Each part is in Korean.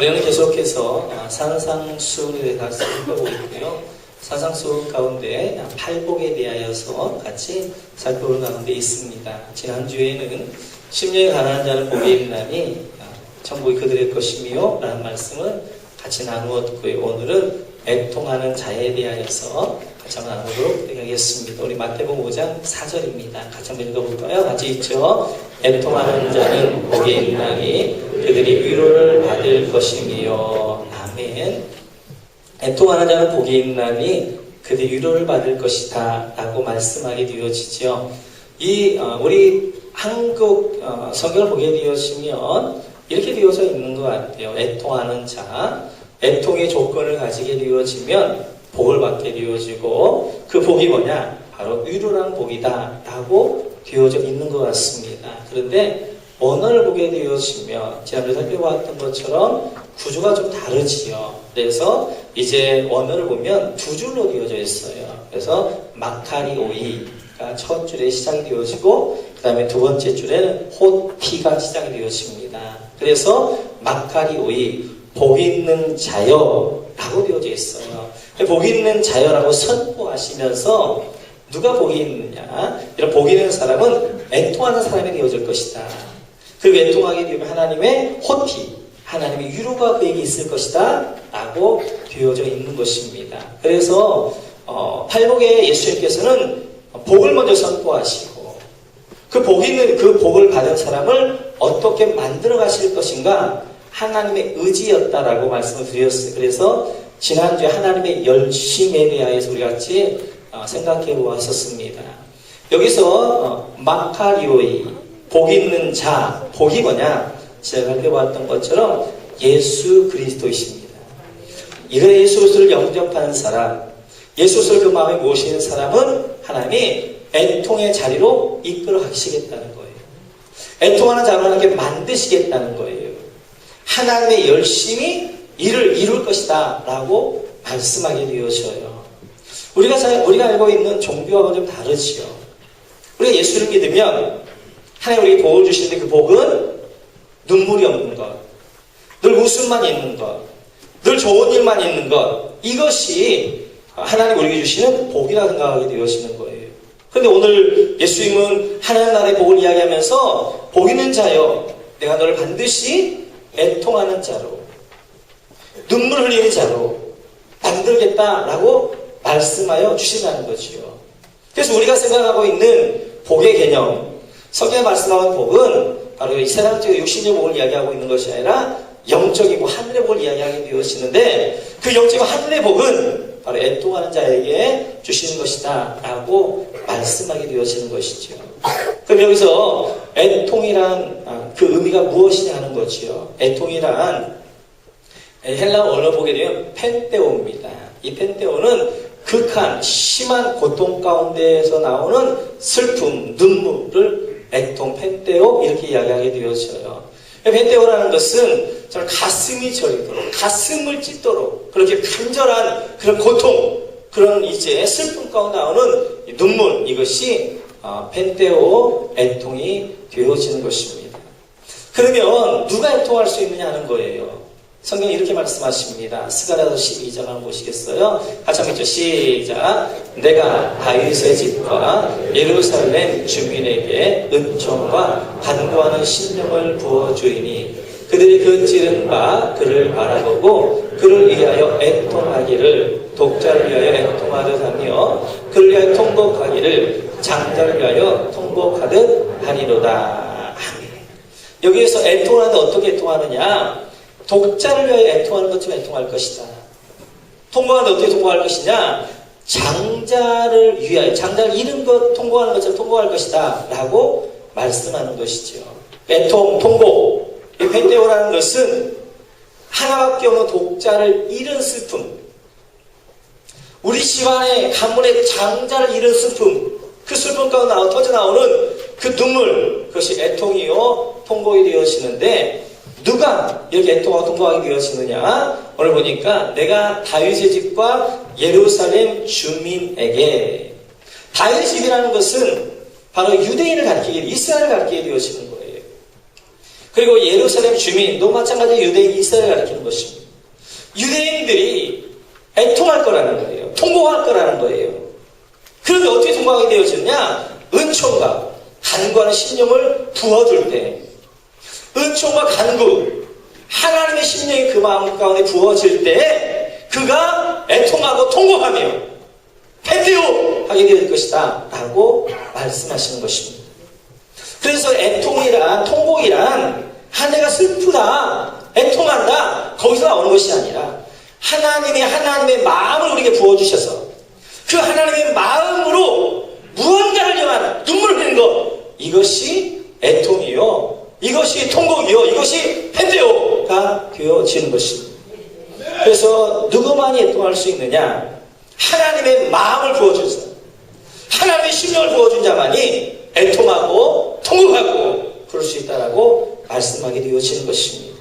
우리는 계속해서 산상수훈에 대해서 살펴보고 있고요. 산상수훈 가운데 팔복에 대하여서 같이 살펴보는 가운데 있습니다. 지난주에는 심령이 가난한 자는 복이 있나니 천국이 그들의 것이며 라는 말씀을 같이 나누었고요. 오늘은 애통하는 자에 대하여서 같이 한번 나누도록 하겠습니다. 우리 마태복음 5장 4절입니다. 같이 한번 읽어볼까요? 같이 읽죠. 애통하는 자는 복이 있나니 그들이 위로를 받을 것이며. 아멘. 애통하는 자는 복이 있나니 그들이 위로를 받을 것이다 라고 말씀하게 되어지죠. 우리 한국 성경을 보게 되어지면 이렇게 되어져 있는 것 같아요. 애통하는 자, 애통의 조건을 가지게 되어지면 복을 받게 되어지고, 그 복이 뭐냐? 바로 위로라는 복이다 라고 되어져 있는 것 같습니다. 그런데 원어를 보게 되어지면 지난주에 살펴봤던 것처럼 구조가 좀 다르지요. 그래서 이제 원어를 보면 두 줄로 되어져 있어요. 그래서 마카리오이가 첫 줄에 시작이 되어지고, 그 다음에 두 번째 줄에는 호티가 시작이 되어집니다. 그래서 마카리오이, 복 있는 자여 라고 되어져 있어요. 복 있는 자여라고 선포하시면서 누가 복이 있느냐? 이런 복 있는 사람은 애통하는 사람이 되어질 것이다. 그리고 애통하게 되면 하나님의 호티, 하나님의 위로가 그에게 있을 것이다 라고 되어져 있는 것입니다. 그래서 팔복에 예수님께서는 복을 먼저 선포하시고, 그 복을 받은 사람을 어떻게 만들어 가실 것인가 하나님의 의지였다라고 말씀을 드렸어요. 그래서 지난주에 하나님의 열심에 대하여서 우리 같이 생각해 보았었습니다. 여기서 마카리오이, 복 있는 자, 복이 뭐냐? 제가 살펴봤던 것처럼 예수 그리스도이십니다. 이거 예수 그리스도를 영접하는 사람, 예수 그리스도를 그 마음에 모시는 사람은 하나님이 애통의 자리로 이끌어 가시겠다는 거예요. 애통하는 자로 하나님께 만드시겠다는 거예요. 하나님의 열심히 일을 이룰 것이다 라고 말씀하게 되어져요. 우리가 알고 있는 종교하고는 좀 다르지요. 우리가 예수를 믿으면 하나님 우리에게 복을 주시는데, 그 복은 눈물이 없는 것, 늘 웃음만 있는 것, 늘 좋은 일만 있는 것, 이것이 하나님 우리에게 주시는 복이라 생각하게 되어지는 거예요. 그런데 오늘 예수님은 하나님 나라의 복을 이야기하면서 복 있는 자여, 내가 너를 반드시 애통하는 자로, 눈물 흘리는 자로 만들겠다라고 말씀하여 주신다는 거지요. 그래서 우리가 생각하고 있는 복의 개념, 성경에 말씀하는 복은 바로 이 세상적인 육신의 복을 이야기하고 있는 것이 아니라 영적이고 하늘의 복을 이야기하게 되어지는데, 그 영적이고 하늘의 복은 바로 애통하는 자에게 주시는 것이다 라고 말씀하게 되어지는 것이죠. 그럼 여기서 애통이란 그 의미가 무엇이냐 하는 거지요. 애통이란 헬라어 언어 보게 되면 펜테오입니다. 이 펜테오는 극한 심한 고통 가운데에서 나오는 슬픔, 눈물을 애통, 펜테오 이렇게 이야기하게 되어져요. 펜테오라는 것은 정말 가슴이 저리도록, 가슴을 찢도록 그렇게 간절한 그런 고통, 그런 이제 슬픔 가운데 나오는 눈물, 이것이 펜테오 애통이 되어지는 것입니다. 그러면 누가 애통할 수 있느냐 하는 거예요. 성경이 이렇게 말씀하십니다. 스가랴서 12장 한번 보시겠어요? 같이 한번 읽죠. 시작. 내가 다윗의 집과 예루살렘 주민에게 은총과 간구하는 심령을 부어주이니 그들이 그 찌른 바 그를 바라보고 그를 위하여 애통하기를 독자를 위하여 애통하듯 하며 그를 위하여 통곡하기를 장자를 위하여 통곡하듯 하리로다. 여기에서 애통하는데 어떻게 애통하느냐? 독자를 위하여 애통하는 것처럼 애통할 것이다. 통곡하는데 어떻게 통곡할 것이냐? 장자를 위하여, 장자를 잃은 것 통곡하는 것처럼 통곡할 것이다 라고 말씀하는 것이죠. 애통, 통곡, 이 펜테오라는 것은 하나밖에 없는 독자를 잃은 슬픔, 우리 집안의 가문의 장자를 잃은 슬픔, 그 슬픔 가운데 터져 나오는 그 눈물, 그것이 애통이요 통곡이 되어지는데, 누가 이렇게 애통하고 통곡하게 되어지느냐? 오늘 보니까 내가 다윗의 집과 예루살렘 주민에게, 다윗의 집이라는 것은 바로 유대인을 가리키게, 이스라엘을 가리키게 되어지는 거예요. 그리고 예루살렘 주민도 마찬가지로 유대인 이스라엘을 가리키는 것입니다. 유대인들이 애통할 거라는 거예요. 통곡할 거라는 거예요. 그런데 어떻게 통곡하게 되어지느냐? 은총과 간구하는 심령을 부어줄 때, 은총과 간구, 하나님의 심령이 그 마음 가운데 부어질 때 그가 애통하고 통곡하며 펜테오 하게 될 것이다 라고 말씀하시는 것입니다. 그래서 애통이란, 통곡이란 내가 슬프다, 애통한다, 거기서 나오는 것이 아니라 하나님의 마음을 우리에게 부어주셔서 그 하나님의 마음으로 무언가를 향한 눈물을 흘리는 것, 이것이 애통이요, 이것이 통곡이요, 이것이 펜테오가 되어지는 것입니다. 그래서 누구만이 애통할 수 있느냐? 하나님의 마음을 부어주셔서 하나님의 심령을 부어준 자만이 애통하고 통곡하고 그럴 수 있다라고 말씀하게 되어지는 것입니다.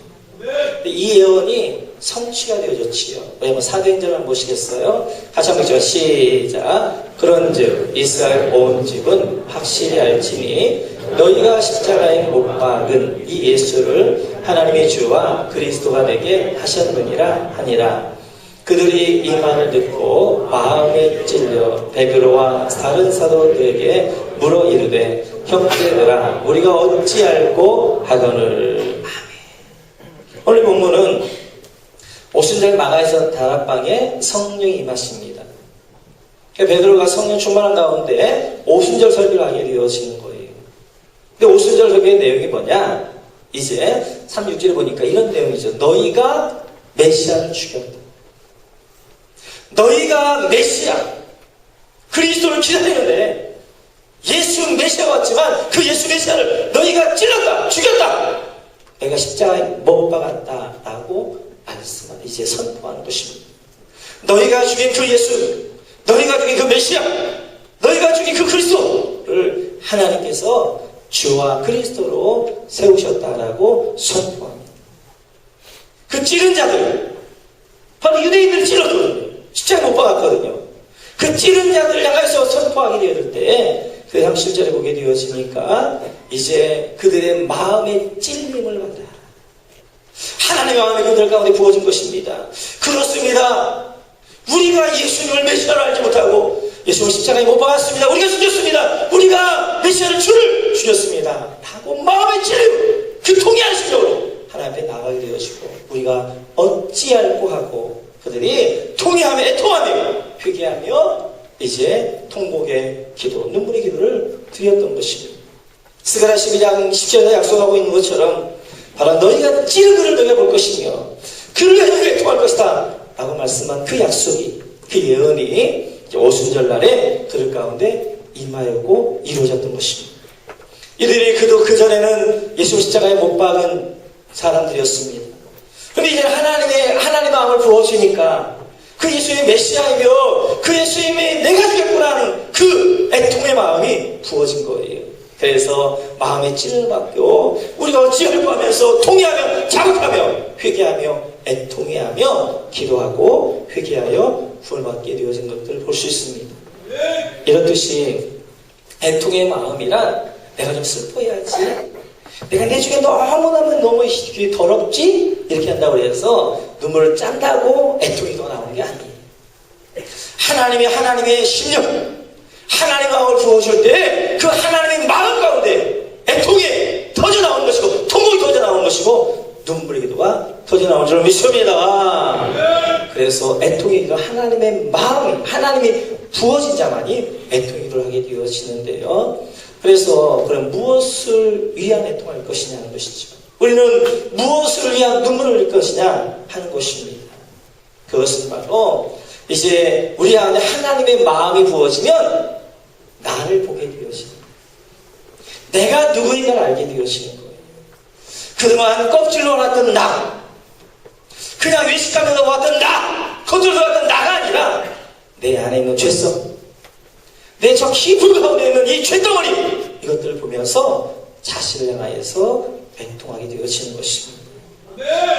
이 예언이 성취가 되어졌지요. 왜냐면 사도행전을 한번 보시겠어요? 같이 한번 보죠. 시작. 그런즉 이스라엘 온 집은 확실히 알지니 너희가 십자가에 못 박은 이 예수를 하나님의 주와 그리스도가 되게 하셨느니라 하니라. 그들이 이 말을 듣고 마음에 찔려 베드로와 다른 사도들에게 물어 이르되 형제들아 우리가 어찌 알고 하거늘. 오늘 본문은 오순절 마가에서 다락방에 성령이 임하십니다. 베드로가 성령 충만한 가운데 오순절 설교를 하게 되어지는 거예요. 근데 오순절 설교의 내용이 뭐냐? 이제 36절에 보니까 이런 내용이죠. 너희가 메시아를 죽였다. 너희가 메시아, 그리스도를 기다리는데 예수 메시아가 왔지만 그 예수 메시아를 너희가 찔렀다, 죽였다. 내가 십자가에 못 박았다 라고 말씀을 이제 선포하는 것입니다. 너희가 죽인 그 예수, 너희가 죽인 그 메시아, 너희가 죽인 그 그리스도를 하나님께서 주와 그리스도로 세우셨다라고 선포합니다. 그 찌른 자들, 바로 유대인들 찔렀거든요. 십자가에 못 박았거든요. 그 찌른 자들을 향해서 선포하게 될 때 그 37절에 보게 되어지니까 이제 그들의 마음의 찔림을 받아 하나님의 마음이 그들 가운데 부어진 것입니다. 그렇습니다. 우리가 예수님을 메시아로 알지 못하고 예수님을 십자가에 못 박았습니다. 우리가 죽였습니다. 우리가 메시아를 주를 죽였습니다. 하고 마음의 찔림, 그 통해하는 심령으로 하나님 앞에 나가게 되어지고 우리가 어찌할꼬 하고 그들이 통해하며 애통하며 회개하며 이제 통곡의 기도, 눈물의 기도를 드렸던 것입니다. 스가랴 12장 10절에 약속하고 있는 것처럼 바로 너희가 찌른 그를 너희가 볼 것이며 그를 너희가 애통할 것이다 라고 말씀한 그 약속이, 그 예언이 오순절 날에 그들 가운데 임하였고 이루어졌던 것입니다. 이들이 그전에는 예수 십자가에 못 박은 사람들이었습니다. 그런데 이제 하나님의 마음을 부어주니까 그 예수님이 메시아이며 그 예수님이 내가 죽였구나 하는 그 애통의 마음이 부어진 거예요. 그래서 마음의 찔을 받고 우리가 어찌할까 하면서 통회하며 자극하며 회개하며 애통해하며 기도하고 회개하여 구원받게 되어진 것들을 볼 수 있습니다. 이렇듯이 애통의 마음이란 내가 좀 슬퍼해야지, 내가 내 중에 너무 더럽지? 이렇게 한다고 해서 눈물을 짠다고 애통이 더 나오는 게 아니에요. 하나님의 심령, 하나님의 마음을 부어줄 때 그 하나님의 마음 가운데 애통이 터져 나오는 것이고 통곡이 터져 나오는 것이고 눈물의 기도가 터져 나오는 줄 믿습니다. 그래서 애통의 기도, 하나님의 마음이, 하나님이 부어진 자만이 애통의 기도를 하게 되어지는데요. 그래서 그럼 무엇을 위한 애통할 것이냐 하는 것이죠. 우리는 무엇을 위한 눈물을 흘릴 것이냐 하는 것입니다. 그것은 바로 이제 우리 안에 하나님의 마음이 부어지면 나를 보게 되어지는, 내가 누구인가를 알게 되어지는 거예요. 그동안 껍질로 왔던 나, 그냥 외식하면서 왔던 나, 겉으로 왔던 나가 아니라 내 안에 있는 죄성, 내 저 깊은 가운데 있는 이 죄덩어리, 이것들을 보면서 자신을 향하여서 애통하게 되어지는 것입니다.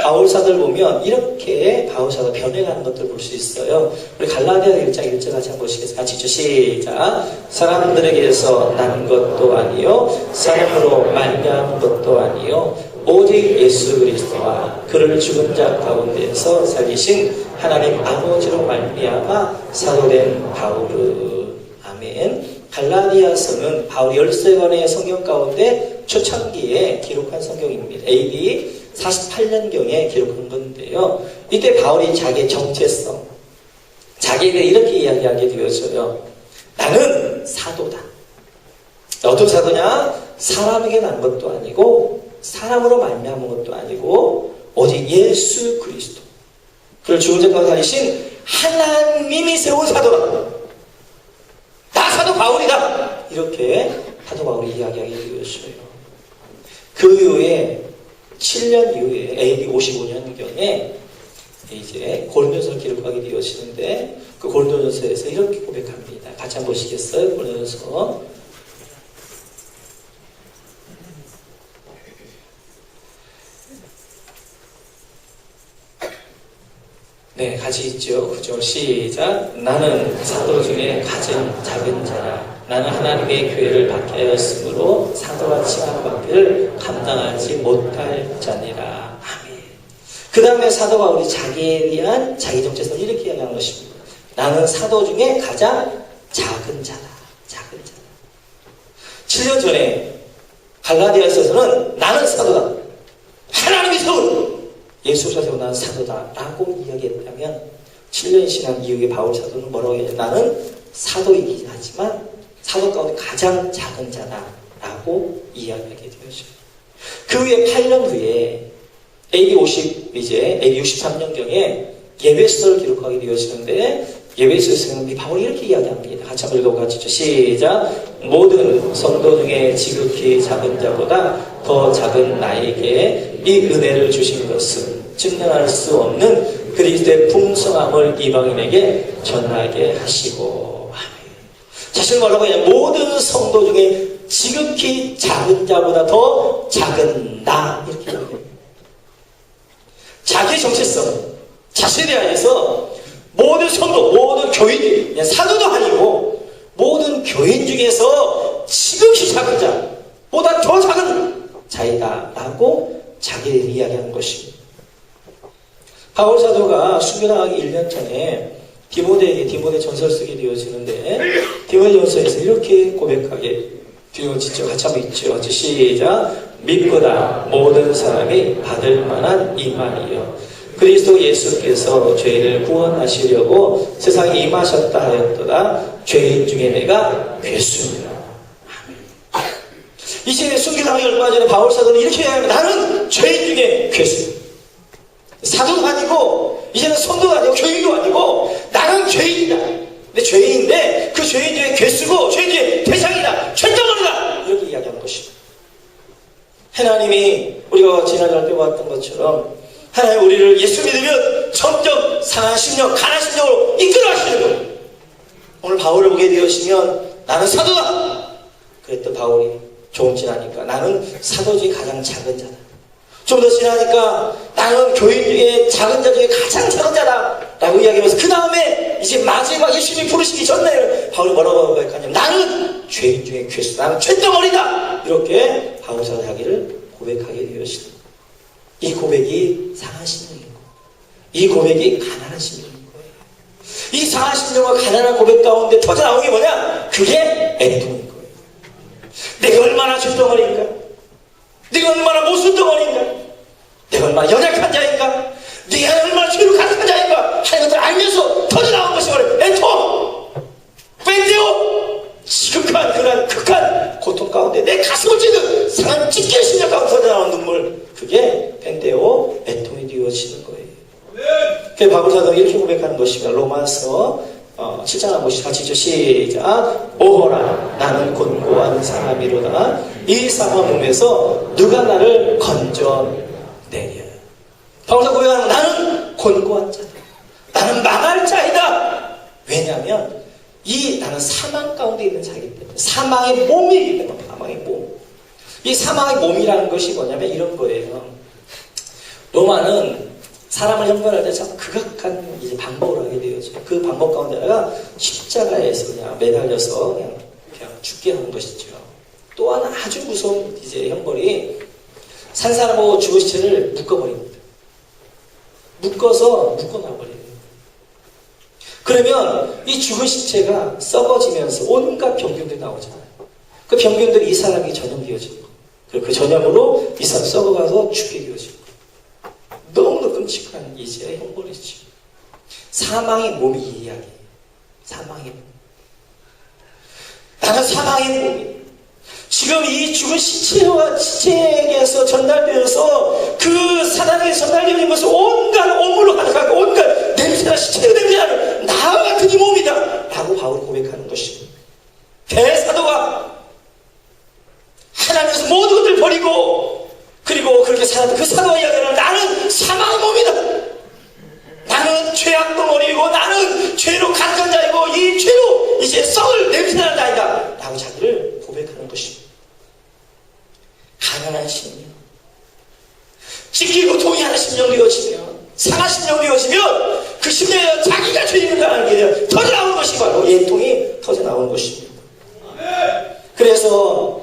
바울사들 보면 이렇게 바울사들 변해가는 것들을 볼 수 있어요. 우리 갈라디아 1장 1절 같이 한번 보시겠어요? 같이 읽죠. 시작. 사람들에게서 난 것도 아니요 사람으로 말미암은 것도 아니요 오직 예수 그리스도와 그를 죽은 자 가운데서 살리신 하나님 아버지로 말미암아 사도된 바울. 아멘. 갈라디아서는 바울 13권의 성경 가운데 초창기에 기록한 성경입니다. AD 48년경에 기록한 건데요. 이때 바울이 자기의 정체성, 자기에 대해 이렇게 이야기하게 되어져요. 나는 사도다. 어떤 사도냐? 사람에게 난 것도 아니고 사람으로 말미암은 것도 아니고 오직 예수 그리스도, 그를 죽은 자 가운데 살리신 하나님이 세운 사도다. 나 사도 바울이다. 이렇게 사도 바울이 이야기하게 되었어요. 그 이후에 7년 이후에 AD 55년경에 이제 고린도전서를 기록하게 되어지는데 그 고린도전서에서 이렇게 고백합니다. 같이 한번 보시겠어요? 고린도전서. 네, 같이 있죠. 그죠? 시작. 나는 사도 중에 가장 작은 자라. 나는 하나님의 교회를 받게 하였으므로 사도와 칭함받기를 감당하지 못할 자니라. 아멘. 그 다음에 사도 바울이 자기에 대한 자기 정체성을 이렇게 이야기하는 것입니다. 나는 사도 중에 가장 작은 자다. 작은 자다. 7년 전에 갈라디아서에서는 나는 사도다. 하나님이 세운 예수를 세운 나는 사도다 라고 이야기했다면 7년 지난 이후에 바울 사도는 뭐라고 했냐? 나는 사도이긴 하지만 사도 가운데 가장 작은 자다 라고 이야기하게 되었죠. 그 후에 8년 후에 AD 63년경에 예배서를 기록하게 되어지는데 예배서에서는 바울이 이렇게 이야기합니다. 같이 한번 읽어보시죠. 시작. 모든 성도 중에 지극히 작은 자보다 더 작은 나에게 이 은혜를 주신 것은 증명할 수 없는 그리스도의 풍성함을 이방인에게 전하게 하시고. 자신을 뭐라고 하냐? 모든 성도 중에 지극히 작은 자보다 더 작은 나. 이렇게 이야기합니다. 자기의 정체성, 자신에 대하여서 모든 성도, 모든 교인, 그냥 사도도 아니고 모든 교인 중에서 지극히 작은 자보다 더 작은 자이다 라고 자기를 이야기하는 것입니다. 바울 사도가 순교당하기 1년 전에 디모데에게 디모데 전서를 쓰게 되어지는데 디모데 전서에서 이렇게 고백하게 되어지죠. 같이 한번 읽죠. 시작. 믿보다 모든 사람이 받을 만한 이 말이요. 그리스도 예수께서 죄인을 구원하시려고 세상에 임하셨다 하였도다. 죄인 중에 내가 괴수니라. 이제 순교당하기 얼마 전에 바울 사도는 이렇게 이야기합니다. 나는 죄인 중에 괴수. 사도도 아니고 이제는 성도도 아니고 교인도 아니고 나는 죄인이다. 근데 죄인인데 그 죄인 중에 괴수고 죄인 중에 대상이다. 최저거리다. 이렇게 이야기하는 것입니다. 하나님이 우리가 지난주에 배워왔던 것처럼 하나님 우리를 예수 믿으면 점점 상한 심령, 가난 심령으로 이끌어 가시는 거예요. 오늘 바울을 보게 되시면 나는 사도다. 그랬던 바울이 조금 지나니까 나는 사도 중에 가장 작은 자다. 좀 더 지나니까 나는 교인 중에 작은 자 중에 가장 작은 자다 라고 이야기하면서 그 다음에 이제 마지막 예수님이 부르시기 전날 바울이 뭐라고 고백하냐면 나는 죄인 중에 괴수, 나는 죄덩어리다. 이렇게 바울 사도 자기를 고백하게 되었습니다. 이 고백이 상한 심령이고 이 고백이 가난한 심령인 거예요. 이 상한 심령과 가난한 고백 가운데 터져 나온 게 뭐냐? 그게 애통인 거예요. 내가 얼마나 죄덩어리인가? 내가 얼마나 모순덩어리인가? 내가 얼마나 연약한 자인가? 내가 얼마나 죄를 가득한 자인가? 하는 것을 알면서 터져 나온 것이 바로 애통! 뺀데오! 지극한 그런 극한 고통 가운데 내 가슴을 찌는 상한 찢기는 심령 가운데 터져 나온 눈물, 그게 뺀데오 애통이 되어지는 거예요. 그래서 바울 사도가 이렇게 고백하는 것입니다. 로마서 7장 한 번씩 같이 죠. 시작. 오호라 나는 곤고한 사람이로다. 이 사람 몸에서 누가 나를 건져내랴. 바울 사도가 고백하는 나는 곤고한 자다. 나는 망할 자이다. 왜냐하면 나는 사망 가운데 있는 자이기 때문에, 사망의 몸이기 때문에. 사망의 몸. 이 사망의 몸이라는 것이 뭐냐면 이런 거예요. 로마는 사람을 형벌할 때 참 극악한 이제 방법을 하게 되어져. 그 방법 가운데 하나가 십자가에서 그냥 매달려서 그냥 죽게 하는 것이죠. 또 하나 아주 무서운 이제 형벌이 산 사람하고 죽은 시체를 묶어버립니다. 묶어놔버려요. 그러면 이 죽은 시체가 썩어지면서 온갖 병균들이 나오잖아요. 그 병균들이 이 사람이 전염되어지는 거예요. 그리고 그 전염으로 이 사람 썩어가서 죽게 되어지는 거예요. 너무나 끔찍한 이제 형벌이죠. 사망의 몸이 이 이야기예요. 사망의 몸. 나는 사망의 몸이 지금 이 죽은 시체에게서 전달되어서 그 사단에게 전달되는 것은 온갖 오물로 가득하고 온갖 냄새나 시체의 냄새나는 나와 같은 이 몸이다 라고 바울이 고백하는 것입니다. 대사도가 하나님께서 모든 것들을 버리고 그리고 그렇게 살았던 그 사도가 이야기하는 나는 사망의 몸이다. 나는 죄악 덩어리이고 나는 죄로 가득한 자이고 이 죄로 이제 썩을 냄새나는 자이다 라고 자기를 고백하는 것입니다. 가난한 심령, 지키고 동의하는 심령이 되어지면, 상한 심령이 되어지면 그 심령에 자기가 죄인이라는 게 터져나오는 것이 바로 예통이 터져나오는 것입니다. 그래서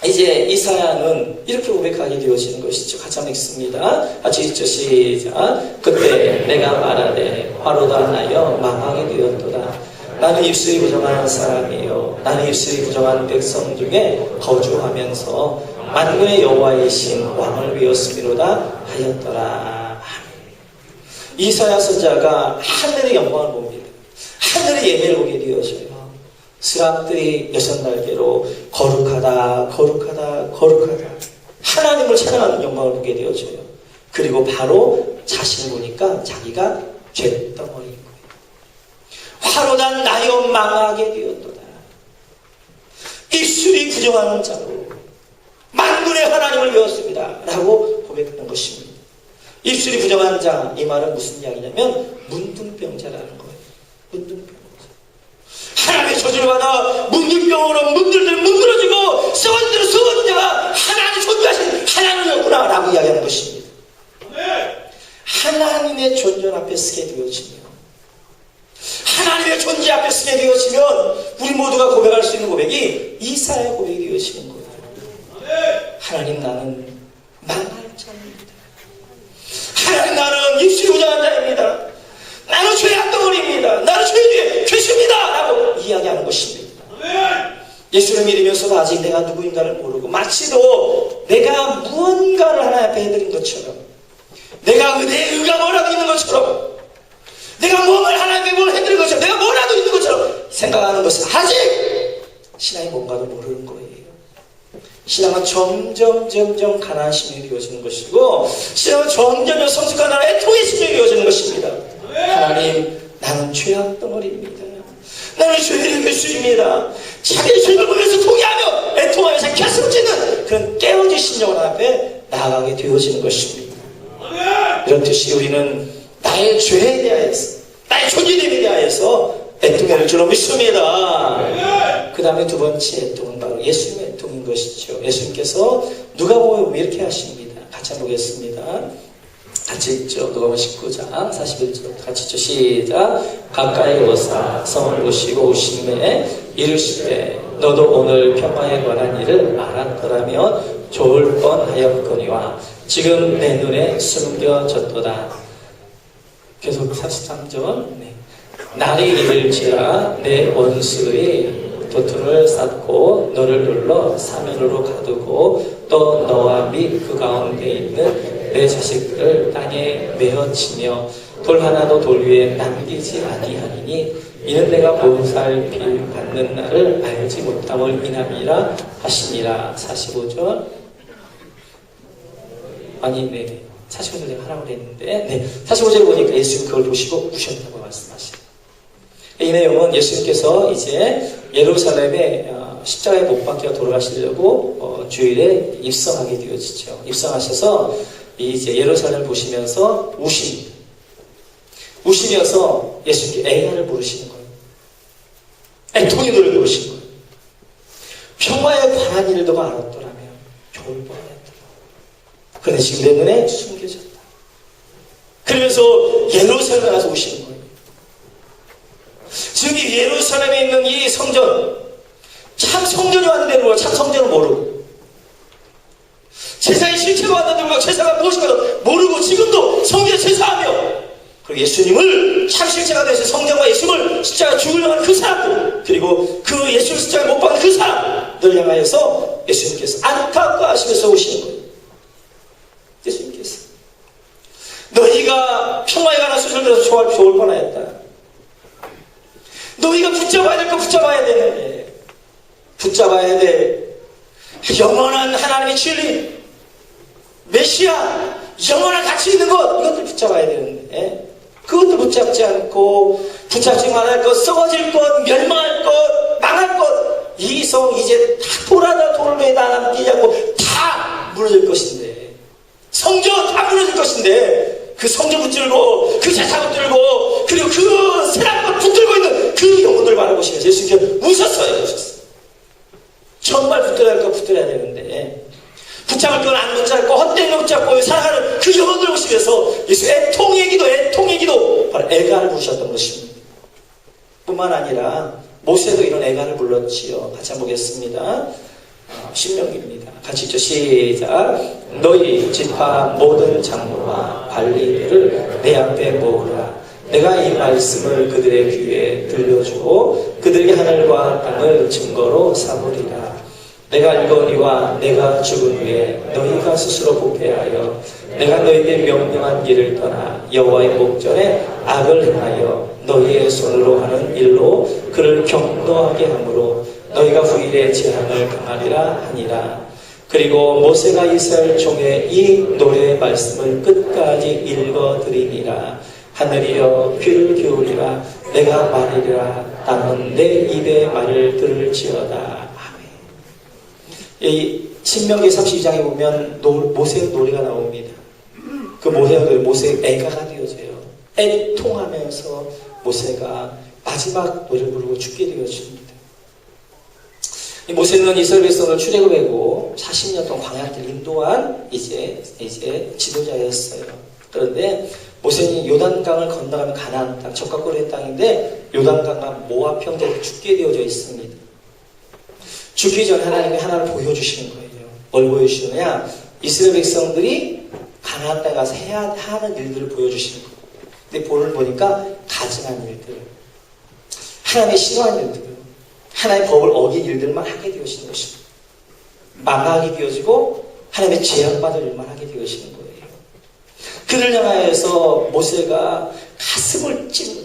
이제 이사야는 이렇게 고백하게 되어지는 것이죠. 같이 한번 읽습니다. 같이 읽죠. 시작. 그때 내가 말하되 화로다 하여 망하게 되었도다. 나는 입술이 부정한 사람이요 나는 입술이 부정한 백성 중에 거주하면서 만군의 여호와이신 왕을 위하였음이로다 하였더라. 이사야 선지자가 하늘의 영광을 봅니다. 하늘의 예배를 보게 되어져요. 스랍들이 여섯 날개로 거룩하다 거룩하다 거룩하다 하나님을 찬양하는 영광을 보게 되어져요. 그리고 바로 자신을 보니까 자기가 죄덩어리인 거예요. 화로 난 나여 망하게 되었도다. 입술이 부정하는 자로 만군의 하나님을 외웠습니다 라고 고백하는 것입니다. 입술이 부정한 자, 이 말은 무슨 이야기냐면 문둥병자라는 거예요. 문둥병자. 하나님의 저주를 받아 문둥병으로 문드러지고 썩어진 자가 하나님 존재하신 하나님이었구나 라고 이야기하는 것입니다. 하나님의 존재 앞에 서게 되어지면 하나님의 존재 앞에 서게 되어지면 우리 모두가 고백할 수 있는 고백이 이사야의 고백이 되어지는 거예요. 하나님 나는 망할 자입니다. 하나님 나는 입술이 부정한 자입니다. 나는 죄악 덩어리입니다. 나는 죄의 죄수입니다 라고 이야기하는 것입니다. 예수를 믿으면서도 아직 내가 누구인가를 모르고 마치도 내가 무언가를 하나님 앞에 해드린 것처럼 내가 내 의가 뭐라도 있는 것처럼 내가 무언가를 하나님 앞에 뭘 해드린 것처럼 내가 뭐라도 있는 것처럼 생각하는 것은 아직 신앙이 뭔가도 모르는 거예요. 신앙은 점점 가난한 심령이 되어지는 것이고 신앙은 점점 성숙한 나라의 애통의 심령이 되어지는 것입니다. 하나님 나는 죄악 덩어리입니다. 나는 죄의 괴수입니다. 자기의 죄를 보면서 통회하며 애통하며 자기 가슴을 찢는 그런 깨어진 심령을 앞에 나아가게 되어지는 것입니다. 이런 뜻이 우리는 나의 죄에 대하여서 나의 존재됨에 대하여서 애통할 줄로 믿습니다. 그 다음에 두 번째 애통은 바로 예수님의 애통인 것이죠. 예수님께서 누가복음에 보면 이렇게 하십니다. 같이 한번 보겠습니다. 같이 읽죠. 누가복음 19장 41절 같이 읽죠. 시작. 가까이 오사 성을 보시고 오심에 이르시되 너도 오늘 평화에 관한 일을 알았더라면 좋을 뻔하였거니와 지금 내 눈에 숨겨졌도다. 계속 43절 날이 이를지라 내 원수의 도투를 쌓고 너를 눌러 사면으로 가두고 또 너와 및 그 가운데 있는 내 자식들을 땅에 메어치며 돌 하나도 돌 위에 남기지 아니하니니 이는 내가 보살필 받는 날을 알지 못함을 인함이라 하시니라. 45절 아니 네 45절 내가 하라고 그랬는데 45절에 보니까 예수님 그걸 보시고 우셨다고 말씀하시죠. 이 내용은 예수님께서 이제 예루살렘에 십자가에 못 박혀 돌아가시려고 주일에 입성하게 되어지죠. 입성하셔서 이제 예루살렘을 보시면서 우시면서 예수님께 애한을 부르시는 거예요. 애통의 노래를 부르시는 거예요. 평화에 관한 일도가 알았더라면 좋을 뻔했다. 그런데 지금 내 눈에 숨겨졌다. 그러면서 예루살렘에 가서 우시는 거예요. 지금 이 예루살렘에 있는 이 성전, 참 성전이 왔는데도 참 성전을 모르고 세상이 실체가 왔는데 불구하고 제사가 무엇인가도 모르고 지금도 성경에 제사하며, 그리고 예수님을 참 실체가 되신 성령과 예수님을 십자가 죽으려 하는 그 사람들, 그리고 그 예수를 십자가에 못 박은 그 사람들 향하여서 예수님께서 안타까워하시면서 오시는 거예요. 예수님께서 너희가 평화에 관한 소식을 들어서 좋을 뻔하였다. 너희가 붙잡아야 될 거 붙잡아야 되는데, 붙잡아야 돼. 영원한 하나님의 진리, 메시아, 영원한 가치 있는 것, 이것들 붙잡아야 되는데, 그것도 붙잡지 않고, 붙잡지 말할 것, 썩어질 것, 멸망할 것, 망할 것, 이 성 이제 다 돌아다 돌을 왜 다 남기냐고, 다 무너질 것인데, 성전 다 무너질 것인데, 그 성전 붙들고, 그 제사 붙들고, 그리고 그 세상과 붙들고 있는 그 영혼들 바라보시면서 예수님께서 웃었어요. 정말 붙들어야 할 거 붙들어야 되는데, 붙잡을 건 안 붙잡고 헛되이 붙잡고 살아가는 그 영혼들 보시면서 예수 애통의 기도, 바로 애가를 부르셨던 것입니다. 뿐만 아니라 모세도 이런 애가를 불렀지요. 같이 한번 보겠습니다. 신명기입니다. 같이 읽죠. 시작. 너희 지파 모든 장로와 관리들을 내 앞에 모으라. 내가 이 말씀을 그들의 귀에 들려주고 그들에게 하늘과 땅을 증거로 삼으리라. 내가 일거니와 내가 죽은 후에 너희가 스스로 부패하여 내가 너희에게 명령한 길을 떠나 여호와의 목전에 악을 행하여 너희의 손으로 하는 일로 그를 경노하게 하므로 너희가 후일에 재앙을 당하리라 하니라. 그리고 모세가 이스라엘 종에 이 노래의 말씀을 끝까지 읽어드리니라. 하늘이여 귀를 기울이라. 내가 말이라. 땅은 내 입의 말을 들을지어다. 아멘. 이 신명기 32장에 보면 모세의 노래가 나옵니다. 그 모세의 애가가 되어져요. 애통하면서 모세가 마지막 노래를 부르고 죽게 되어집니다. 이 모세는 이스라엘 백성을 출애굽하고 40년 동안 광야를 인도한 이제 지도자였어요. 그런데 모세는 요단강을 건너가면 가나안 땅, 적과 꿀의 땅인데 요단강과 모압 형제에 죽게 되어져 있습니다. 죽기 전에 하나님이 하나를 보여주시는 거예요. 뭘 보여주시느냐? 이스라엘 백성들이 가나안 땅에 가서 해야 하는 일들을 보여주시는 거예요. 근데 본을 보니까 가증한 일들, 하나님의 싫어하는 일들, 하나님의 법을 어긴 일들만 하게 되어지는 것입니다. 망하게 되어지고 하나님의 제약받을 일만 하게 되어지는 거예요. 그를 향하여서 모세가 가슴을 찌는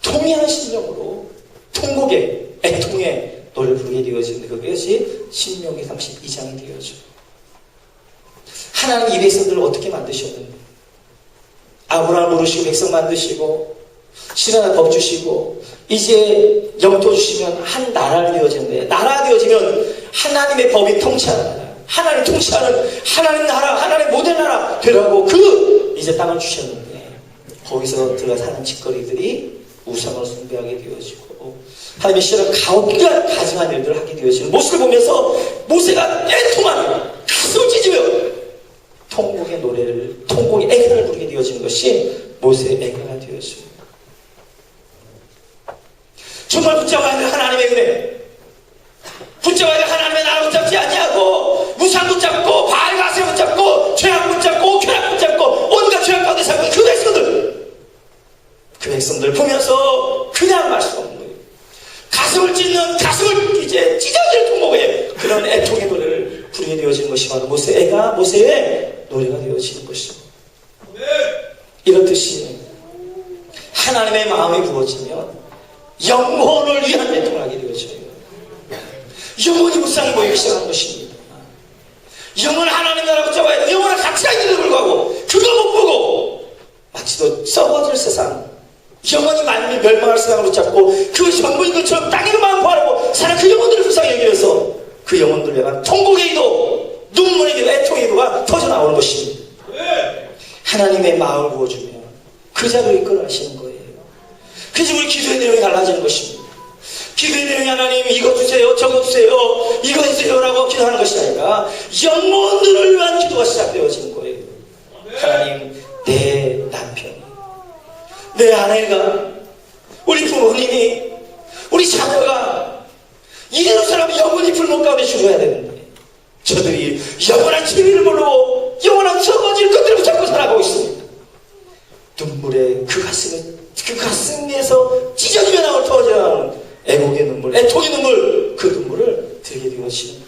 통쾌한 심정으로 통곡의 애통의 노래를 부르게 되어지는데 그것이 신명기 32장이 되어져요. 하나님 이 백성들을 어떻게 만드셨는데, 아브라함을 부르시고 백성 만드시고 신하의 법 주시고 이제 영토 주시면 한 나라를 되어지는데, 나라 되어지면 하나님의 법이 통치하는 나라, 하나님 통치하는 하나님 나라, 하나님 모든 나라 되라고 이제 땅을 주셨는데 거기서 들어가 사는 짓거리들이 우상을 숭배하게 되어지고 하나님의 싫어하는 가혹한 가증한 일들을 하게 되어지는 모습을 보면서 모세가 애통하며 가슴을 찢으며 통곡의 노래를, 통곡의 애가를 부르게 되어지는 것이 모세의 애가가 되어집니다. 정말 붙잡아야 될 하나님의 은혜, 붙잡아야 될 하나님의 나라 붙잡지 아니하고 우상 붙잡고 바알 가세 붙잡고 죄악 붙잡고 쾌락 붙잡고 온갖 죄악 가운데 살고 그 백성들 보면서 그냥 말 수 없는 거예요. 가슴을 찢는, 가슴을 이제 찢어질 통곡에 그런 애통의 노래를 부르게 되어지는 것이 바로 모세의 노래가 되어지는 것입니다. 이렇듯이 하나님의 마음이 부어지면 영혼을 위한 애통을 하게 되어져요. 영혼이 불쌍히 보이기 시작하는 것입니다. 영혼을 하나님 나라 붙잡아야 돼. 영혼을 가치가 있는데도 불구하고 그거 못 보고 마치도 썩어질 세상, 영혼이 많이 멸망할 세상을 붙잡고 그 전부인 것처럼 땅에도 마음 구하고 사는 그 영혼들을 불쌍히 여기면서 그 영혼들을 향한 통곡의 기도, 눈물의 기도, 애통의 기도가 터져나오는 것입니다. 하나님의 마음을 부어주며 그 자리를 이끌어 가시는 거예요. 그래서 우리 기도의 내용이 달라지는 것입니다. 기도의 내용이 하나님 이거 주세요, 저거 주세요, 이거 해주세요 라고 기도하는 것이 아니라 영혼들을 위한 기도가 시작되어지는 거예요. 하나님, 내 남편이, 내 아내가, 우리 부모님이, 우리 자녀가 이대로 살아면 영원히 불못 가운데 죽어야 되는데 저들이 영원한 진리를 모르고 영원한 썩어질 것들을 붙잡고 살아가고 있습니다. 눈물에 그 가슴에서 찢어지며 나올 터져 나오는 애곡의 눈물, 애통의 눈물, 그 눈물을 들게 되어지는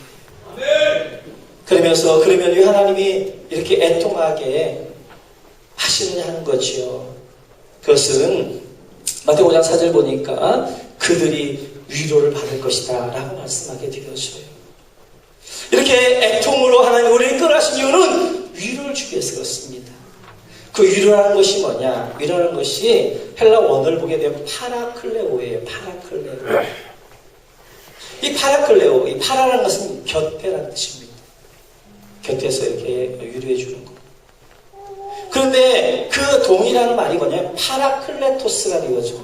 거예요. 그러면 왜 하나님이 이렇게 애통하게 하시느냐 하는 거지요. 그것은 마태복음 5장 4절 보니까 그들이 위로를 받을 것이다 라고 말씀하게 되어져요. 이렇게 애통으로 하나님 우리를 이끌어가신 이유는 위로를 주기 위해서 그렇습니다. 그 위로라는 것이 뭐냐? 위로라는 것이 헬라 원어를 보게 되면 파라클레오예요. 파라클레오. 이 파라클레오, 이 파라라는 것은 곁에라는 뜻입니다. 곁에서 이렇게 위로해 주는 거. 그런데 그 동일한 말이 뭐냐면 파라클레토스가 되어져.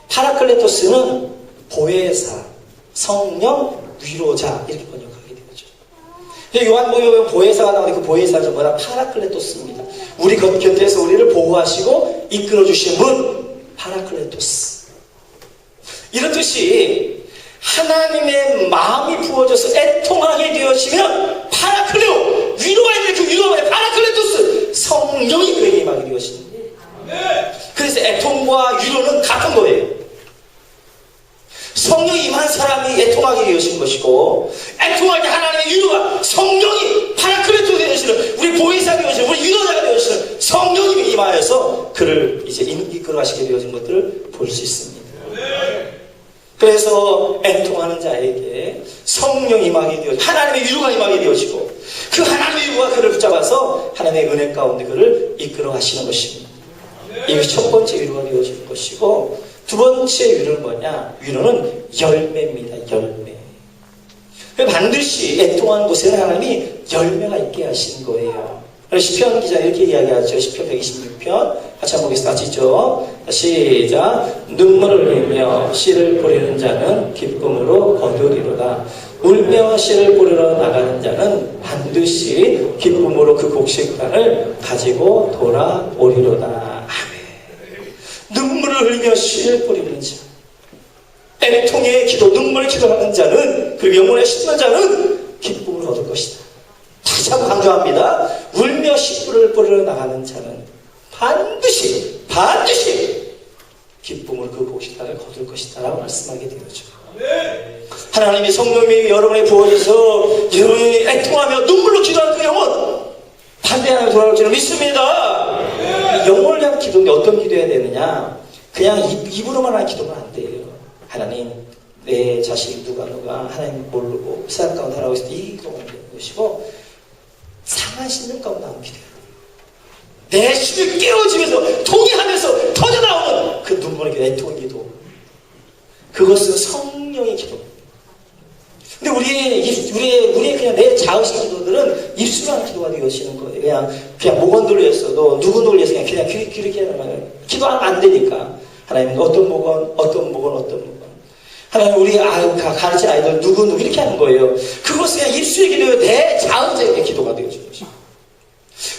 파라클레토스는 보혜사, 성령, 위로자 이렇게 번역하게 되죠. 요한복음에 보혜사가 나오는데 그 보혜사는 뭐라? 파라클레토스입니다. 우리 곁에서 우리를 보호하시고 이끌어주신 분, 파라클레토스. 이런 뜻이 하나님의 마음이 부어져서 애통하게 되어지면 파라클레오, 위로해야 될 그 위로가 파라클레토스, 성령이 그에게 임하게 되어지는 거예요. 그래서 애통과 위로는 같은 거예요. 성령이 임한 사람이 애통하게 되어진 것이고, 애통할 때 하나님의 위로가 성령이 파라클레토 되어지는, 우리 보혜사가 되어지는, 우리 위로자가 되어지는 성령이 임하여서 그를 이제 이끌어가시게 되어진 것들을 볼 수 있습니다. 그래서 애통하는 자에게 성령이 임하게 되어지고 하나님의 위로가 임하게 되어지고 그 하나님의 위로가 그를 붙잡아서 하나님의 은혜 가운데 그를 이끌어 가시는 것입니다. 이것이 첫 번째 위로가 되어지는 것이고, 두 번째 위로는 뭐냐? 위로는 열매입니다. 열매. 반드시 애통하는 곳에는 하나님이 열매가 있게 하시는 거예요. 시편 기자 이렇게 이야기하죠. 시편 126편 같이 한번 보겠습니다. 아시죠? 시작. 눈물을 흘리며 씨를 뿌리는 자는 기쁨으로 거두리로다. 울며 씨를 뿌리러 나가는 자는 반드시 기쁨으로 그 곡식단을 가지고 돌아오리로다. 아멘. 눈물을 흘리며 씨를 뿌리는 자, 애통의 기도, 눈물의 기도하는 자는, 그리고 영혼의 심는 자는 기쁨을 얻을 것이다. 다시 한번 강조합니다. 울며 씨를 뿌리러 나가는 자는 반드시 기쁨을 그 곡식단을 거둘 것이다 라고 말씀하게 되죠. 하나님이 성령이 여러분에 부어져서 여러분이 애통하며 눈물로 기도하는 그 영혼 반대 하나님 돌아올 줄을 믿습니다. 영혼을 위한 기도인데 어떤 기도해야 되느냐? 그냥 입으로만 하는 기도는 안 돼요. 하나님, 내 자식 누가 하나님 모르고 이 사람 가운데 살아가고 있을 때 이 기도가 되는 것이고, 상한 심령 가운데 나오는 기도예요. 내 심을 깨워지면서 동의하면서 터져나오는 그 눈물의 애통의 기도, 그것은 성령의 기도. 근데 우리의 그냥 내 자의식 기도들은 입술로 하는 기도가 되어지는 거예요. 그냥 목원 돌렸어도 누구 위해서 그냥 그렇게 하면 기도하면 안 되니까. 하나님 어떤 목원 하나님 우리 가르친 아이들 누구 이렇게 하는 거예요. 그것은 그냥 입술의 기도예요. 내 자의적인 기도가 되어지는 것이죠.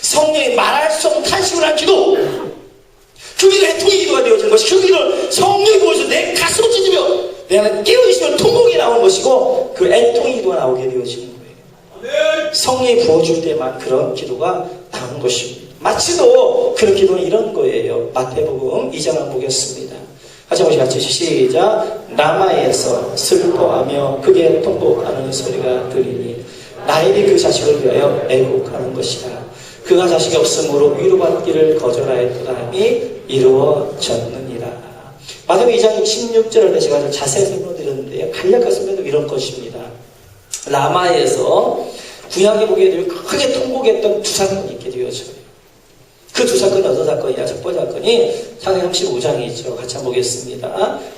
성령이 말할 수 없는 탄식을 한 기도, 그 기도 애통의 기도가 되어지는 것이, 그 기도를 성령이 보여서 내 가슴을 찢으며 내가 깨어있으면 통곡이 나오는 것이고, 그 애통의 기도가 나오게 되어지는 거예요. 성령이 부어줄 때만 그런 기도가 나오는 것입니다. 마치도 그런 기도는 이런 거예요. 마태복음 2장을 보겠습니다. 같이 시작. 라마에서 슬퍼하며 크게 통곡하는 소리가 들리니 라헬이 그 자식을 위하여 애곡하는 것이라. 그가 자식이 없으므로 위로받기를 거절하였더니 이루어졌느니라. 마태복음 2장 16절을 제가 자세히 설명드렸는데요. 간략한 설명도 이런 것입니다. 라마에서 구약에 보게 되면 크게 통곡했던 두 사건이 있게 되어져요. 그 두 사건이 어떤 사건이냐? 첫 번째 사건이 창세기 35장이죠. 같이 한번 보겠습니다.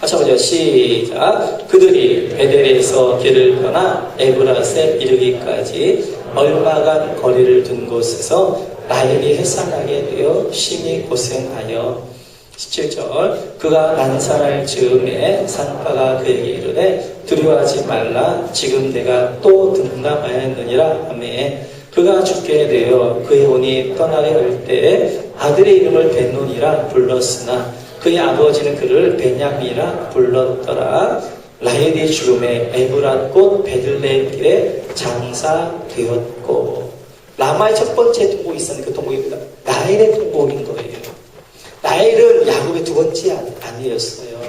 같이 한번 보죠. 시작. 그들이 베델에서 길을 떠나 에브라스에 이르기까지 얼마간 거리를 둔 곳에서 라헬이 해산하게 되어 심히 고생하여 17절. 그가 난산할 즈음에 산파가 그에게 이르되 두려워하지 말라. 지금 내가 또 등남하였느니라 하매 그가 죽게 되어 그의 혼이 떠나려 할 때에 아들의 이름을 벤논이라 불렀으나 그의 아버지는 그를 베냐민이라 불렀더라. 라헬의 죽음에 에브랏 베들레헴 길에 장사되었고. 라마의 첫 번째 통곡이 있었는데 그 통곡입니다. 라헬의 통곡인 거예요. 라헬은 야곱의 두 번째 아내였어요.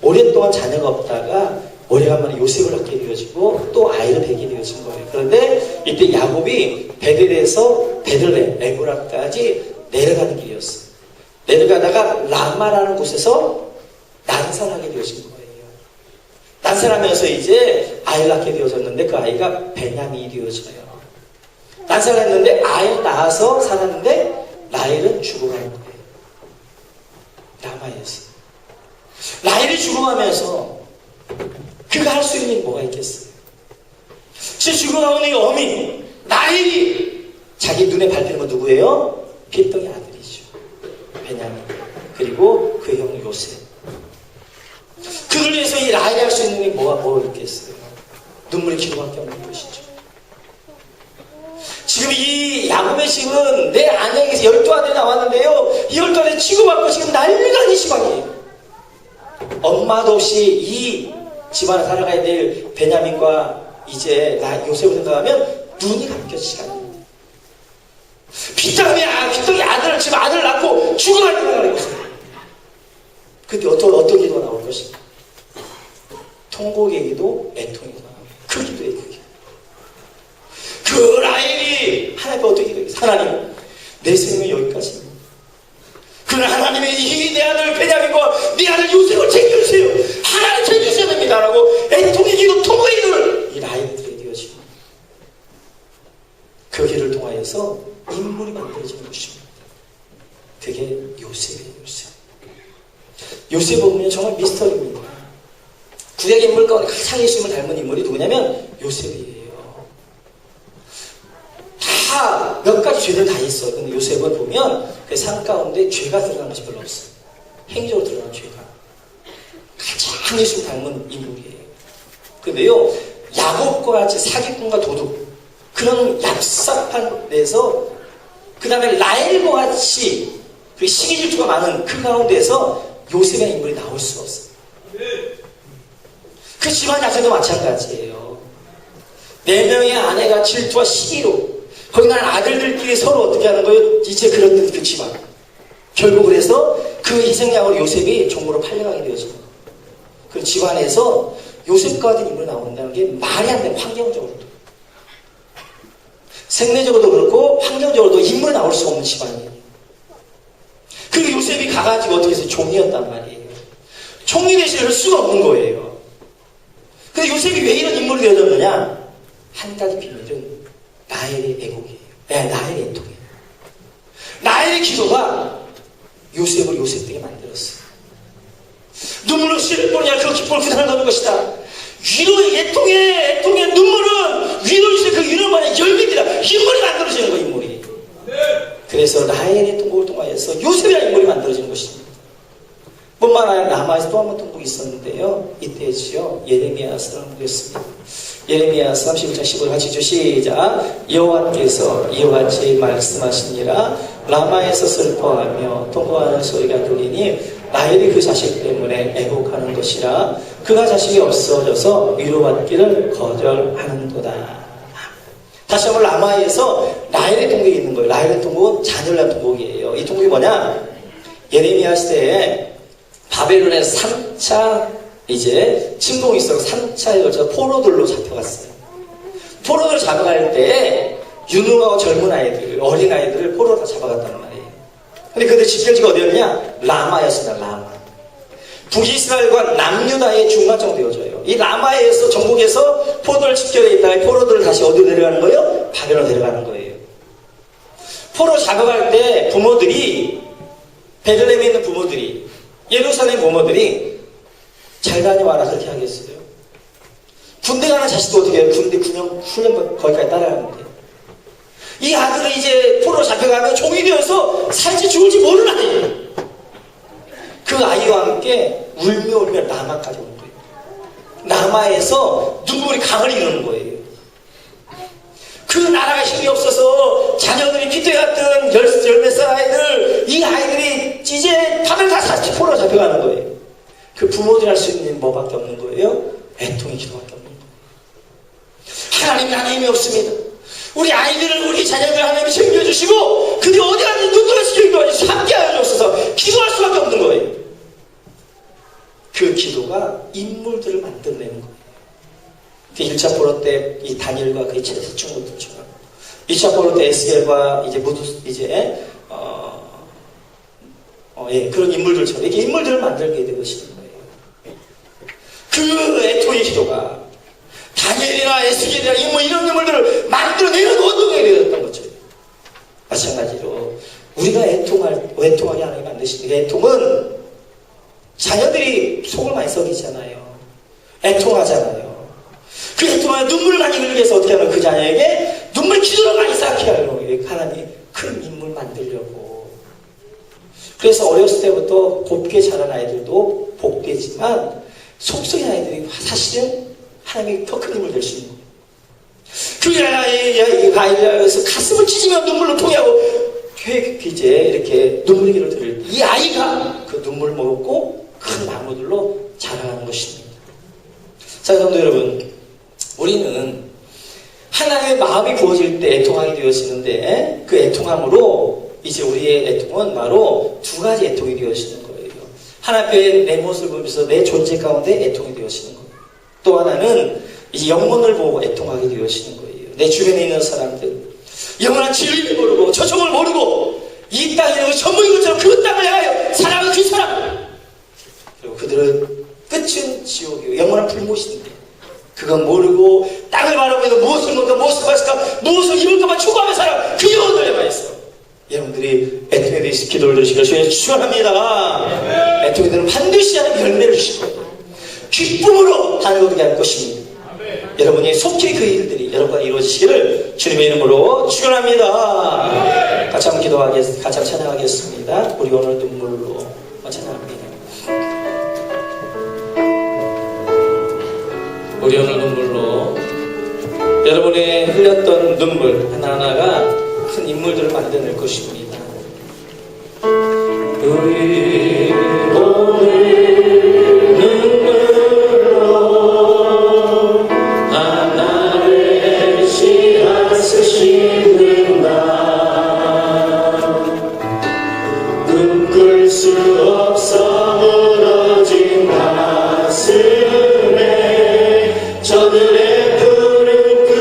오랫동안 자녀가 없다가 오래간만에 요셉을 낳게 되어지고 또 아이를 베게 되어진 거예요. 그런데 이때 야곱이 베델에서 베들레헴 에브랏까지 내려가는 길이었어요. 내려가다가 라마라는 곳에서 난산하게 되어진 거예요. 난산하면서 이제 아이를 낳게 되어졌는데 그 아이가 베냐민이 되어져요. 난산했는데 아이를 낳아서 살았는데 라헬은 죽어가는 거예요. 라마에서. 라헬이 죽어가면서 그가 할 수 있는 게 뭐가 있겠어요? 제 죽어가는 이 어미 라헬이 자기 눈에 밟히는 건 누구예요? 빌덩이 아들이죠. 베냐민. 그리고 그 형 요셉. 그걸 위해서 이 라헬이 할 수 있는 게 뭐가 있겠어요? 눈물의 기도밖에 없는 것이죠. 지금 이 야곱의 집은 내 아내에게서 12아들이 나왔는데요. 이 12아들이 치고받고 지금 난리가 이 시방이에요. 엄마도 없이 이 집안을 살아가야 될 베냐민과 이제 요셉을 생각하면 눈이 감겨 시간입니다. 빗덩이 아들을 지금 아들을 낳고 죽어갈 생각을 해보세요. 근데 어떤 기도가 나올 것인가? 통곡의 기도, 애통의 기도. 그 기도의 기도. 그 라헬이 하나님께 어떻게 기도했어요? 하나님, 내 생명이 여기까지입니다. 그러나 하나님이 이 내 아들 베냐민과 내 아들 요셉을 챙겨주세요. 하나님 챙겨주셔야 됩니다. 라고 애통의 기도, 통곡의 기도를 이 라헬이 드리게 되어집니다. 그 길을 통하여서 인물이 만들어지는 것입니다. 그게 요셉이에요. 요셉 보면 정말 미스터리입니다. 구약 인물 가운데 가장 예수님을 닮은 인물이 누구냐면 요셉이에요. 다 몇 가지 죄를 다 했어요. 근데 요셉을 보면 그 삶 가운데 죄가 드러난 것이 별로 없어요. 행위적으로 드러난 죄가. 가장 예수님을 닮은 인물이에요. 근데요, 야곱과 같이 사기꾼과 도둑, 그런 얍삽한 데서, 그 다음에 라헬과 같이 그 시기 질투가 많은 그 가운데서 요셉의 인물이 나올 수가 없어요. 그 집안 자체도 마찬가지예요. 4명의 아내가 질투와 시기로 거기 나는 아들들끼리 서로 어떻게 하는 거예요? 이제 그런 그 집안. 결국 그래서 그 희생양으로 요셉이 종으로 팔려가게 되어진 거예요. 그 집안에서 요셉과 같은 인물이 나온다는 게 말이 안 되는, 환경적으로도. 생내적으로도 그렇고 환경적으로도 인물이 나올 수 없는 집안이에요. 그리고 요셉이 가가지고 어떻게 해서 종이었단 말이에요. 총리 대신에 할 수가 없는 거예요. 근데 요셉이 왜 이런 인물이 되어졌느냐? 한 가지 비밀은 라헬의 애곡이에요. 라헬의 애통이에요. 라헬의 기도가 요셉을 요셉되게 만들었어요. 눈물로 씨를 보냐 그 기쁨을 구단을 거는 것이다. 위로의 애통의 눈물은 위로의 그 위로만의 열매입니다. 인물이 만들어지는 거예요. 인물이. 그래서 라헬의 통곡을 통하여서 요셉이라는 인물이 만들어지는 것입니다. 뿐만 아니라 라마에서 또 한 번 통곡이 있었는데요. 이때지요. 예레미야서를 보겠습니다. 예레미야서 31장 15절 같이 주 시작. 여호와께서 이와 같이 말씀하시니라. 라마에서 슬퍼하며 통곡하는 소리가 들리니 라헬이 그 자식 때문에 애곡하는 것이라. 그가 자식이 없어져서 위로받기를 거절하는도다. 다시 한번 라마에서 라헬의 통곡이 있는 거예요. 라헬의 통곡은 자녀를 위한 통곡이에요. 이 통곡이 뭐냐? 예레미야 시대에 바벨론에서 3차 이제 침공이 있어서 3차에 걸쳐서 포로들로 잡혀갔어요. 포로들 잡아갈 때 유능하고 젊은 아이들, 어린 아이들을 포로로 다 잡아갔단 말이에요. 근데 그들 집결지가 어디였냐? 라마였습니다. 라마. 북이스라엘과 남유다의 중간쯤 되어져요. 이 라마에서 전국에서 포로들 집결해 있다가 포로들을 다시 어디로 내려가는 거예요? 바벨론으로 내려가는 거예요. 포로 잡아갈 때 부모들이, 베들레헴에 있는 부모들이, 예루살렘 부모들이 잘 다녀와라 그렇게 하겠어요. 군대 가는 자식도 어떻게 해요? 군대 훈련 거기까지 따라가는데 이 아들은 이제 포로 잡혀가면 종이 되어서 살지 죽을지 모르는 아이예요. 그 아이와 함께 울며 라마까지 온 거예요. 라마에서 눈물이 강을 이루는 거예요. 그 나라가 힘이 없어서 자녀들이 피퇴했던 10몇 살 아이들, 이 아이들이 이제 다들 다 포로로 잡혀가는 거예요. 그 부모들이 할 수 있는 뭐밖에 없는 거예요? 애통의 기도밖에 없는 거예요. 하나님이 없습니다. 우리 아이들을, 우리 자녀들 하나님이 챙겨주시고 그들이 어디 가는지 눈 돌아서 기도하시고 함께하여 주셔서 기도할 수밖에 없는 거예요. 그 기도가 인물들을 만들어내는 거예요. 1차 포로 때 이 다니엘과 그의 친구들처럼, 2차 포로 때 에스겔과 그런 인물들처럼 이렇게 인물들을 만들게 되시는 거예요. 그 애통의 기도가 다니엘이나 에스겔이나 이런 인물들을 만들어내는 원동력이 되었던 거죠. 마찬가지로 우리가 애통하게 하나님 만드신 애통은 자녀들이 속을 많이 썩이잖아요. 애통하잖아요. 그 애통하여 눈물을 많이 흘리기 위해서 어떻게 하면 그 자녀에게 눈물 기도를 많이 쌓게 하려고 하나님 큰 인물 만들려고. 그래서 어렸을 때부터 곱게 자란 아이들도 복되지만 속썩인 아이들이 사실은 하나님이 더 큰 힘을 될 수 있는 거예요. 그 아이에서 가슴을 찢으며 눈물로 통해하고 이제 이렇게 눈물의 길을 들을 이 아이가 그 눈물을 먹고 큰 나무들로 자라나는 것입니다. 자, 성도 여러분, 우리는 하나님의 마음이 부어질 때 애통하게 되어지는데 그 애통함으로 이제 우리의 애통은 바로 두 가지 애통이 되어지는 거예요. 하나 앞에 내 모습을 보면서 내 존재 가운데 애통이 되어지는 거예요. 또 하나는 이제 영혼을 보고 애통하게 되어지는 거예요. 내 주변에 있는 사람들, 영원한 진리를 모르고 초청을 모르고 이 땅에 있는 전부인 것처럼 그 땅을 향하여 살아가는 그 사람, 그리고 그들은 끝은 지옥이요 영원한 불못인데 그건 모르고 땅을 바라보면서 무엇을 먹을까, 무엇을 마실까, 무엇을 입을까만 추구하며 살아 그 영혼을 향하여 있어. 여러분들이 애통에 대해서 기도를 드리시기를 주님 축원합니다. 애통이들은 반드시 하는 열매를 주시고 기쁨으로 하늘 얻게 할 것입니다. 여러분이 속히 그 일들이 여러분과 이루어지시기를 주님의 이름으로 축원합니다. 같이 한번 같이 한번 찬양하겠습니다. 우리 오늘 눈물로 찬양합니다. 우리 오늘 눈물로 여러분의 흘렸던 눈물 하나하나가 큰 인물들을 만들어낼 것입니다. 우리 오늘 눈물로 하나를 씨앗으시는다. 꿈꿀 수 없어 무너진 가슴에 저들의 푸른 꿈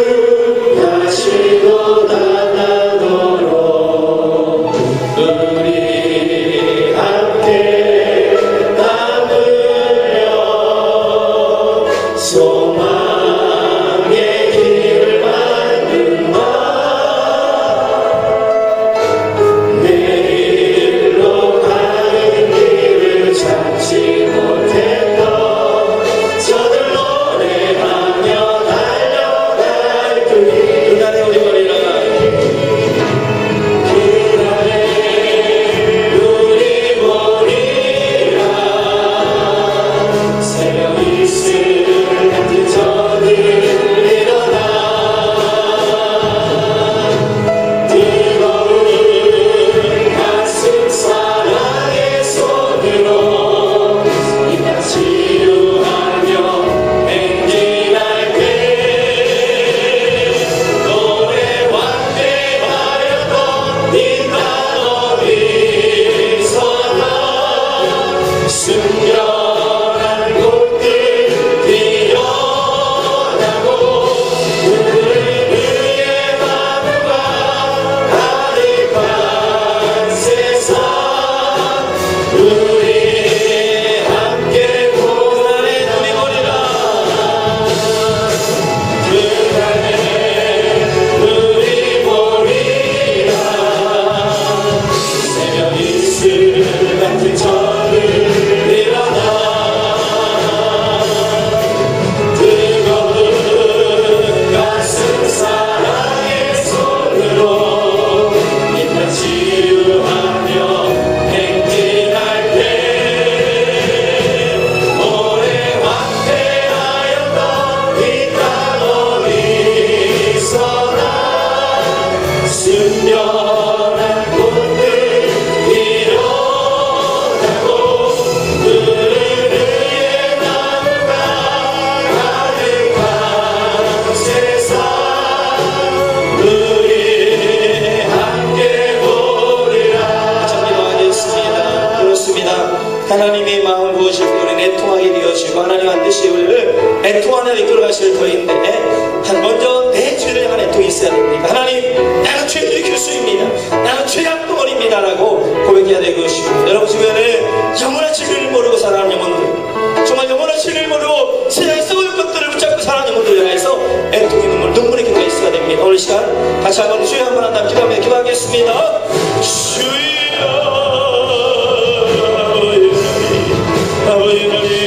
다시 돋아나도록 우리 함께 하실 터인데 먼저 내 죄를 향한 애통이 있어야 됩니다. 하나님, 나는 죄의 교수입니다. 나는 죄악 덩어리입니다 라고 고백해야 될 것입니다. 여러분 주변에 영원한 진리를 모르고 살아가는 영혼들, 정말 영원한 진리를 모르고 세상에 썩을 것들을 붙잡고 살아가는 영혼들을 향해서 애통의 눈물, 눈물의 기도가 있어야 됩니다. 오늘 시간 다시 한번 주여 한번 한다면 기도하며 기도하겠습니다. 주여 아버지 하나님,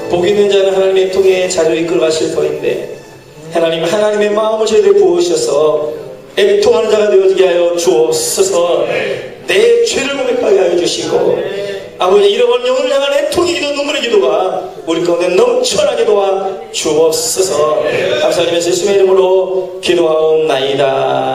복 있는 자는 하나님의 통에 자주 이끌어 가실 터인데 하나님, 하나님의 마음을 저희들 부으셔서 애통하는 자가 되어지게 하여 주옵소서. 내 죄를 고백하게 하여 주시고 아버지, 잃어버린 영혼을 향한 애통의 기도, 눈물의 기도가 우리 가운데 넘쳐나게 도와 주옵소서. 감사드리면서 예수님의 이름으로 기도하옵나이다.